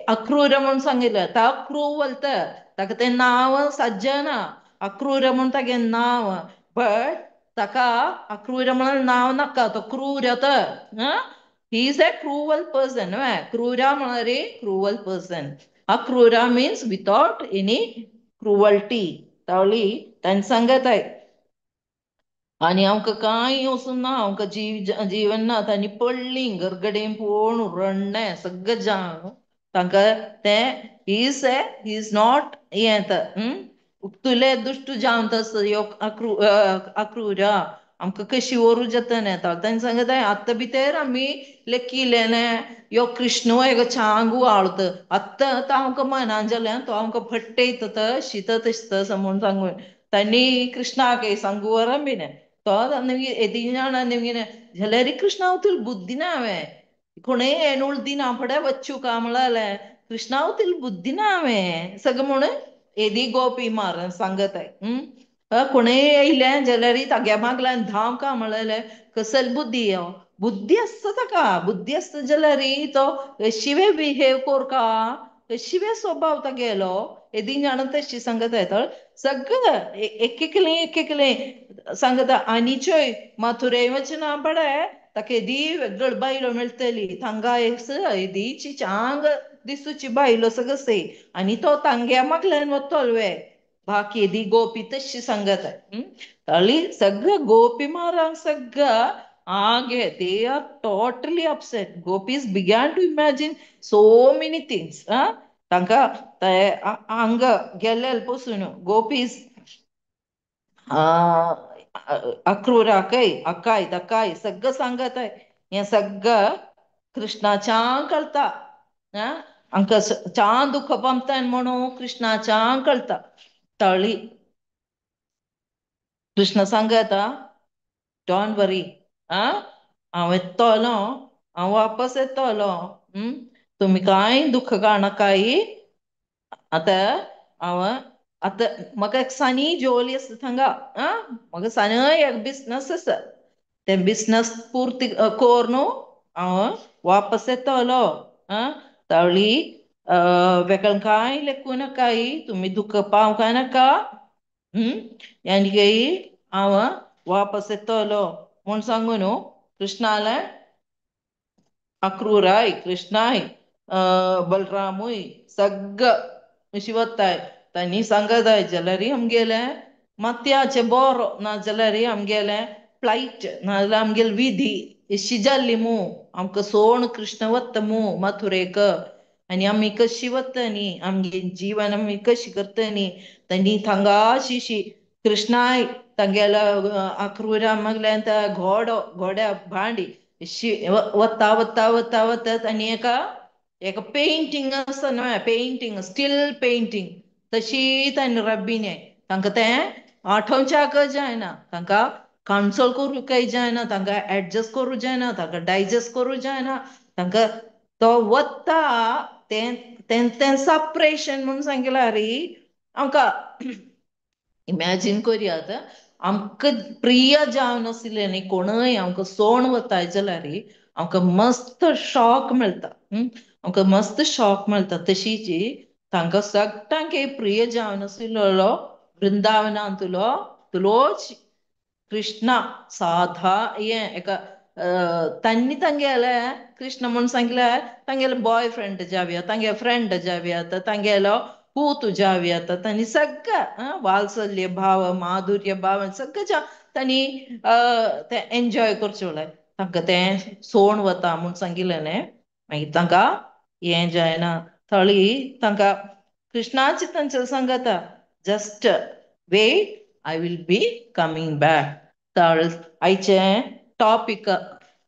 अक्रूर म्हूण सांगिल्लें ता क्रूवल ताका तें नांव सज्जना अक्रूर म्हूण तागेलें नांव बट ताका अक्रूर म्हणून नांव नाका तो क्रूर he is a cruel person क्रूरा म्हळ्यार cruel person Akrura means without any cruelty तावळी तांणी सांगताय आनी आमकां कांय वचून ना आमकां जीवन ना तांणी पडली घरगडेन पळोवन रडलें सगळें जाण तांकां तें ही इज नॉट हें तुले दुश्ट जावन तस यो अक्रूरा आमकां कशी व्हरू जाता तांणी सांगताय आतां भितर आमी लेकिलें यो कृष्ण एगो चांगू आळत आतां तो आमकां मनान जाल्यार तो आमकां फट्टयत शितत म्हूण सांगून तांणी कृष्णाक सांगू वरां बीन तो ನಿಮಗೆ ಎದಿನಾಣ ನಿಮಗೆ ಜಲರಿ ಕೃಷ್ಣ ಅವತಿಲ್ ಬುದ್ಧಿನ ಅವೆ ಕೊಣೆ ಏನುಳ್ ದಿನ ಪಡೆ ವಚ್ಚು ಕಾಮಳಲೆ ಕೃಷ್ಣ ಅವತಿಲ್ ಬುದ್ಧಿನ ಅವೆ सगळं म्हणून एदी गोपी मार सांगत आहे कोणे येयले जाल्यार ताग्या मागल्यान धांव का म्हळेले कसल बुद्धी बुद्धी आसता ताका बुद्धी आसता जाल्यार तो शिवे बिहेव कोरका शिवे स्वभाव तागेलो एदी जाण तशी सांगत आहे सगळं एक सांगता आनीच्योय मथुरे वचना पडे ताका एदी वेगळ बायलो मेळटली तांगा एदीची चांग दिसूची बायलो सगळे आनी तो तांग्या मागल्यान वतोलवे बाकी एदी गोपी तशी सांगत ताळी सगळं गोपी मारांक सगळं आगे they are totally upset gopis began to imagine so many things तांकां हांगा गेल्ले पसून गोपीज अक्रूराकय अक्काय तक्काय सगळं सांगत आहे. हे सगळं कृष्णाच्या कळता. आमकां छान दुःख पामताय म्हणून कृष्णाच्या कळता. तळी कृष्ण सांगता डोंट वरी, हांव येतलो, हांव वापस येतलो. तुम्ही कांय दुःख काणकाय. आतां हांव आतां म्हाका एक सानी जेवली आसता थांगा. म्हाका सानय एक बिझनस आसा. ते बिझनस पुर्ती कोर न्हू हांव वापस येतलो. तळी वेकळ कांय लेखू नाकाय. तुम्ही दुःख पावका नाका. यानी हांव वापस येतलो म्हूण सांगून कृष्णाले अक्रूराय कृष्णाय बलरामूय सगळं अशी वताय. तांणी सांगताय जाल्यार आमगेले मातयाचे बोरो नाजाल्यार आमगेले फ्लायट नाजाल्यार आमगेली विधी अशी जाल्ली मू. आमकां सोण कृष्ण वता मू मथुरेक. आनी आमी कशी वतनी आमगे जीवन आमी कशी करतनी. तांणी थांगा अशी कृष्णाय तांगेलो अक्रूरा मागल्यान घोड्या भांडी अशी वता वता वता वता तांणी एका पेंटींग आसा न्हय पेंटींग स्टील पेंटींग तशी तांणी रबिने. तांकां तें आठोवच्याक जायना. तांकां कांसल करूंकय जायना. तांकां एडजस्ट करूं जायना. तांकां डायजेस्ट करूं जायना. तांकां तो वता तें सप्रेशन म्हणून सांगल्यार आमकां इमॅजीन करयात. आमकां प्रिय जावन आसलें न्ही कोणय आमकां सोण वताय जाल्यार आमकां मस्त शॉक मेळटा. आमकां मस्त शॉक मेळटा. तशीच तांकां सगळ्यांक प्रिय जावन आसलेलो वृंदावनांतलोच कृष्णा साधा एका तांणी तांगेले कृष्ण म्हणून सांगल्यार तांगेले बॉयफ्रेंड जावया तांगे फ्रेंड जावयात तांगेलो पूत जावयात. तांणी सगळं वात्सल्य भाव माधुर्य भाव सगळं तांणी तें एन्जॉय करचें. तांकां तें सोण वता म्हूण सांगिल्लें न्ही मागीर तांकां हें जायना. थळी तांकां कृष्णाच तांचे सांगता just wait I will be coming back. आयचें topic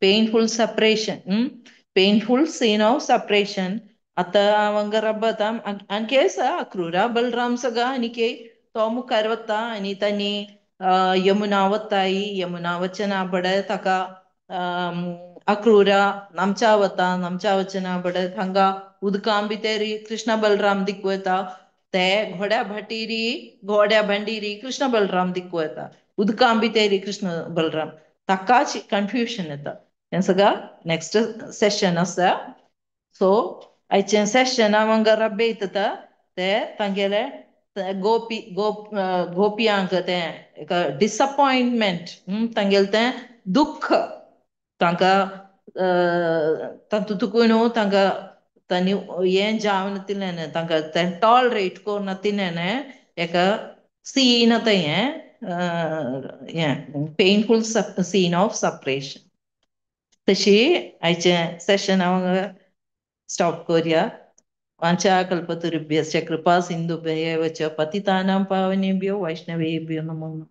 painful separation painful scene of separation. आतां हांव हांगा राबता आनकी आसा अक्रूरा बलराम सगळं आनीक तो मुखार वता आनी तांणी यमुना वताय. यमुना वचना बडे ताका अक्रूरा नामच्या वता. नामच्या वचना बडे हांगा उदकां भितर कृष्ण बलराम दिकू येता. ते घोड्या भांडीर कृष्ण बलराम दिकू येता. उदकां भितर कृष्ण बलराम ताकाच कन्फ्युशन येता. हें सगळं नेक्स्ट सेशन आसा. सो आयचें सेशन हांव हांगा राबयता तें तांगेले गोपयांक तें डिसअपॉयंटमेंट तांगेलें तें दुख्ख तांकां तातूंतकूय न्हू तांकां तांणी हें जावन नातिल्लें तांकां तें टॉलरेट कोरून नातिल्लें एका सीन आतां हें पेनफूल सीन ऑफ सेपरेशन. तशी आयचें सेशन हांव स्टॉप करया. वांछा कल्पतरुभ्यश्च कृपा सिन्धुभ्यश्च पतितानां पावनेभ्यो वैष्णवेभ्यो नमो नमः.